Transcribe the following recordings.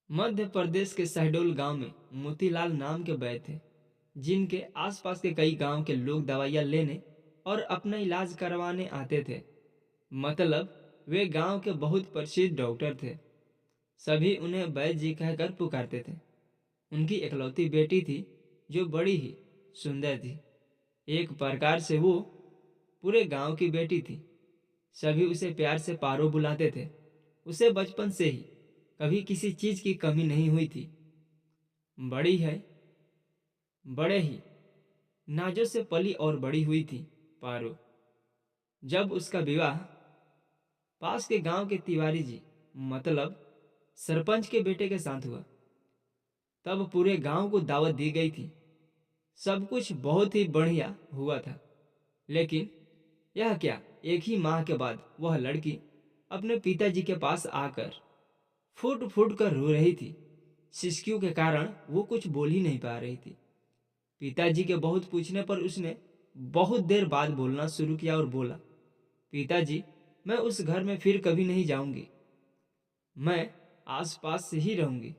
मध्य प्रदेश के शहडोल गांव में मोतीलाल नाम के वैद्य थे, जिनके आसपास के कई गांव के लोग दवाइयाँ लेने और अपना इलाज करवाने आते थे। मतलब वे गांव के बहुत प्रसिद्ध डॉक्टर थे। सभी उन्हें वैद्य जी कहकर पुकारते थे। उनकी इकलौती बेटी थी, जो बड़ी ही सुंदर थी। एक प्रकार से वो पूरे गांव की बेटी थी। सभी उसे प्यार से पारो बुलाते थे। उसे बचपन से ही कभी किसी चीज की कमी नहीं हुई थी। बड़ी है, बड़े ही नाजों से पली और बड़ी हुई थी पारो। जब उसका विवाह पास के गांव के तिवारी जी, मतलब सरपंच के बेटे के साथ हुआ, तब पूरे गांव को दावत दी गई थी। सब कुछ बहुत ही बढ़िया हुआ था। लेकिन यह क्या, एक ही माह के बाद वह लड़की अपने पिताजी के पास आकर फूट फूट कर रो रही थी। सिसकियों के कारण वो कुछ बोल ही नहीं पा रही थी। पिताजी के बहुत पूछने पर उसने बहुत देर बाद बोलना शुरू किया और बोला, पिताजी, मैं उस घर में फिर कभी नहीं जाऊंगी। मैं आसपास से ही रहूंगी।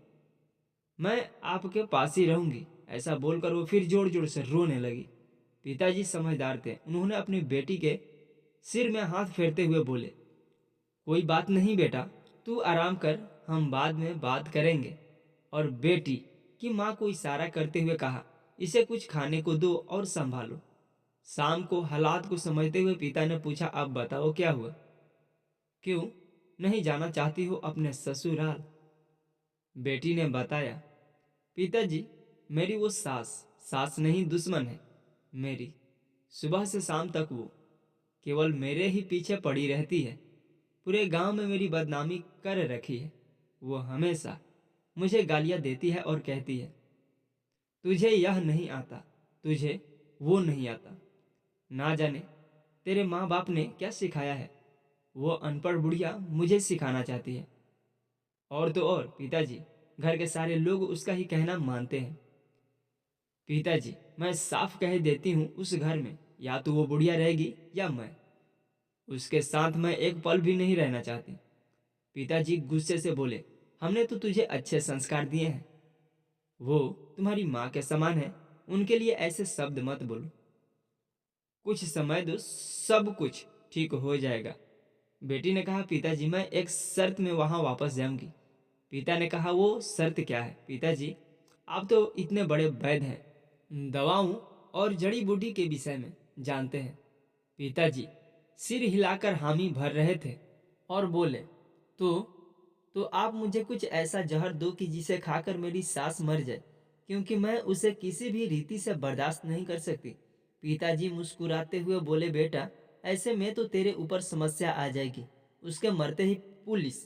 मैं आपके पास ही रहूंगी। ऐसा बोलकर वो फिर जोर जोर से रोने लगी। पिताजी समझदार थे। उन्होंने अपनी बेटी के सिर में हाथ फेरते हुए बोले, कोई बात नहीं बेटा, तू आराम कर, हम बाद में बात करेंगे। और बेटी की माँ को इशारा करते हुए कहा, इसे कुछ खाने को दो और संभालो। शाम को हालात को समझते हुए पिता ने पूछा, अब बताओ क्या हुआ? क्यों नहीं जाना चाहती हो अपने ससुराल? बेटी ने बताया, पिताजी, मेरी वो सास, सास नहीं दुश्मन है मेरी। सुबह से शाम तक वो केवल मेरे ही पीछे पड़ी रहती है। पूरे गांव में मेरी बदनामी कर रखी है। वो हमेशा मुझे गालियां देती है और कहती है, तुझे यह नहीं आता, तुझे वो नहीं आता। ना जाने तेरे माँ बाप ने क्या सिखाया है। वो अनपढ़ बुढ़िया मुझे सिखाना चाहती है। और तो और पिताजी, घर के सारे लोग उसका ही कहना मानते हैं। पिताजी, मैं साफ कह देती हूँ, उस घर में या तो वो बुढ़िया रहेगी या मैं। उसके साथ मैं एक पल भी नहीं रहना चाहती। पिताजी गुस्से से बोले, हमने तो तुझे अच्छे संस्कार दिए हैं। वो तुम्हारी माँ के समान है। उनके लिए ऐसे शब्द मत बोलो। कुछ समय दो, सब कुछ ठीक हो जाएगा। बेटी ने कहा, पिताजी, मैं एक शर्त में वहां वापस जाऊंगी। पिता ने कहा, वो शर्त क्या है? पिताजी, आप तो इतने बड़े वैद्य हैं, दवाओं और जड़ी बूटी के विषय में जानते हैं। पिताजी सिर हिलाकर हामी भर रहे थे और बोले, तो तो आप मुझे कुछ ऐसा जहर दो कि जिसे खाकर मेरी सास मर जाए, क्योंकि मैं उसे किसी भी रीति से बर्दाश्त नहीं कर सकती। पिताजी मुस्कुराते हुए बोले, बेटा, ऐसे में तो तेरे ऊपर समस्या आ जाएगी। उसके मरते ही पुलिस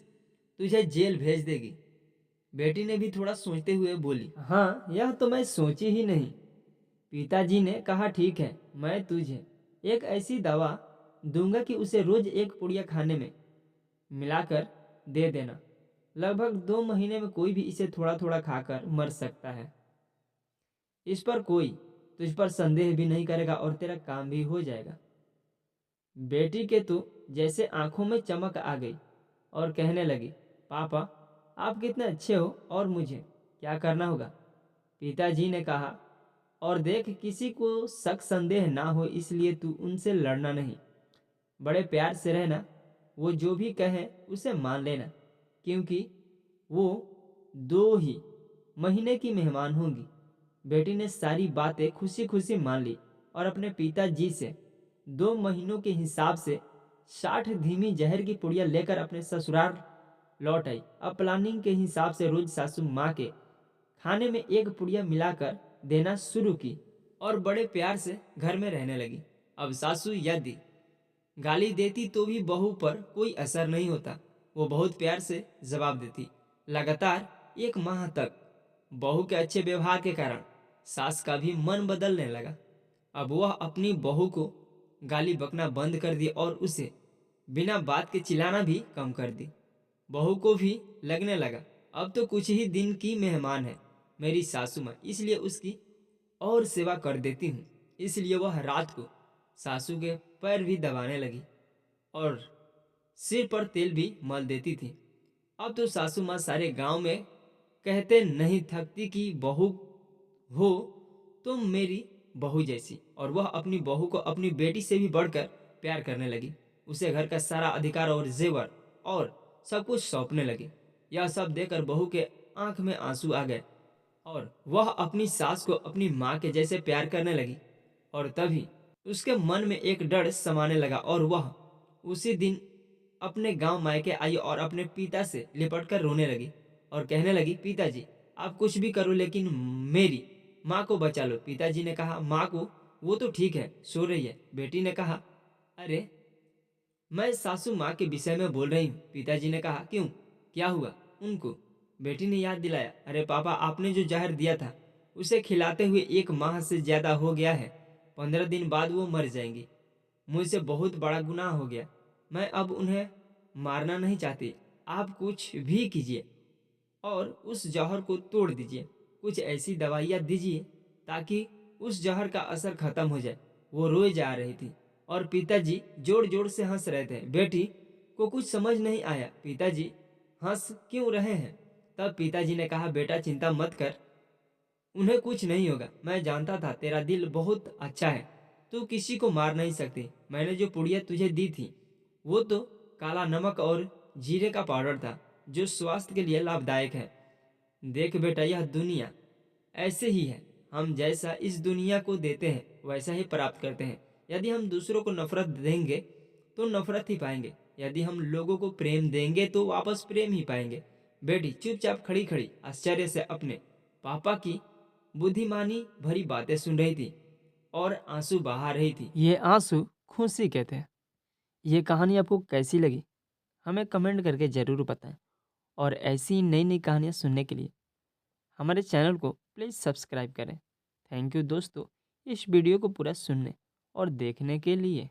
तुझे जेल भेज देगी। बेटी ने भी थोड़ा सोचते हुए बोली, हाँ, यह तो मैं सोची ही नहीं। पिताजी ने कहा, ठीक है, मैं तुझे एक ऐसी दवा दूंगा कि उसे रोज एक पुड़िया खाने में मिलाकर दे देना। लगभग 2 महीने में कोई भी इसे थोड़ा थोड़ा खाकर मर सकता है। इस पर कोई तुझ पर संदेह भी नहीं करेगा और तेरा काम भी हो जाएगा। बेटी के तो जैसे आंखों में चमक आ गई और कहने लगी, पापा, आप कितने अच्छे हो और मुझे क्या करना होगा? पिताजी ने कहा, और देख, किसी को शक संदेह ना हो इसलिए तू उनसे लड़ना नहीं। बड़े प्यार से रहना। वो जो भी कहे उसे मान लेना, क्योंकि वो 2 ही महीने की मेहमान होंगी। बेटी ने सारी बातें खुशी खुशी मान ली और अपने पिताजी से 2 महीनों के हिसाब से 60 धीमी जहर की पुड़िया लेकर अपने ससुराल लौट आई। अब प्लानिंग के हिसाब से रोज सासू माँ के खाने में एक पुड़िया मिलाकर देना शुरू की और बड़े प्यार से घर में रहने लगी। अब सासू यदि गाली देती तो भी बहू पर कोई असर नहीं होता। वो बहुत प्यार से जवाब देती। लगातार 1 माह तक बहू के अच्छे व्यवहार के कारण सास का भी मन बदलने लगा। अब वह अपनी बहू को गाली बकना बंद कर दी और उसे बिना बात के चिल्लाना भी कम कर दी। बहू को भी लगने लगा, अब तो कुछ ही दिन की मेहमान है मेरी सासू माँ, इसलिए उसकी और सेवा कर देती हूँ। इसलिए वह रात को सासू के पैर भी दबाने लगी और सिर पर तेल भी मल देती थी। अब तो सासू माँ सारे गांव में कहते नहीं थकती कि बहू हो तुम मेरी बहू जैसी। और वह अपनी बहू को अपनी बेटी से भी बढ़कर प्यार करने लगी। उसे घर का सारा अधिकार और जेवर और सब कुछ सौंपने लगी। यह सब देखकर बहू के आंख में आंसू आ गए और वह अपनी सास को अपनी माँ के जैसे प्यार करने लगी। और तभी उसके मन में एक डर समाने लगा और वह उसी दिन अपने गांव मायके आई और अपने पिता से लिपट कर रोने लगी और कहने लगी, पिताजी आप कुछ भी करो लेकिन मेरी माँ को बचा लो। पिताजी ने कहा, माँ को वो तो ठीक है, सो रही है। बेटी ने कहा, अरे मैं सासू माँ के विषय में बोल रही हूँ। पिताजी ने कहा, क्यों, क्या हुआ उनको? बेटी ने याद दिलाया, अरे पापा आपने जो जहर दिया था उसे खिलाते हुए 1 माह से ज्यादा हो गया है। 15 दिन बाद वो मर जाएंगी। मुझसे बहुत बड़ा गुनाह हो गया। मैं अब उन्हें मारना नहीं चाहती। आप कुछ भी कीजिए और उस जहर को तोड़ दीजिए। कुछ ऐसी दवाइयाँ दीजिए ताकि उस जहर का असर खत्म हो जाए। वो रोए जा रही थी और पिताजी जोर जोर से हंस रहे थे। बेटी को कुछ समझ नहीं आया, पिताजी हंस क्यों रहे हैं? तब पिताजी ने कहा, बेटा चिंता मत कर, उन्हें कुछ नहीं होगा। मैं जानता था तेरा दिल बहुत अच्छा है, तू किसी को मार नहीं सकती। मैंने जो पुड़िया तुझे दी थी वो तो काला नमक और जीरे का पाउडर था जो स्वास्थ्य के लिए लाभदायक है। देख बेटा, यह दुनिया ऐसे ही है। हम जैसा इस दुनिया को देते हैं वैसा ही प्राप्त करते हैं। यदि हम दूसरों को नफरत देंगे तो नफरत ही पाएंगे। यदि हम लोगों को प्रेम देंगे तो वापस प्रेम ही पाएंगे। बेटी चुपचाप खड़ी खड़ी आश्चर्य से अपने पापा की बुद्धिमानी भरी बातें सुन रही थी और आंसू बहा रही थी। ये आंसू खुशी के थे। ये कहानी आपको कैसी लगी हमें कमेंट करके ज़रूर बताएं। और ऐसी नई नई कहानियाँ सुनने के लिए हमारे चैनल को प्लीज़ सब्सक्राइब करें। थैंक यू दोस्तों इस वीडियो को पूरा सुनने और देखने के लिए।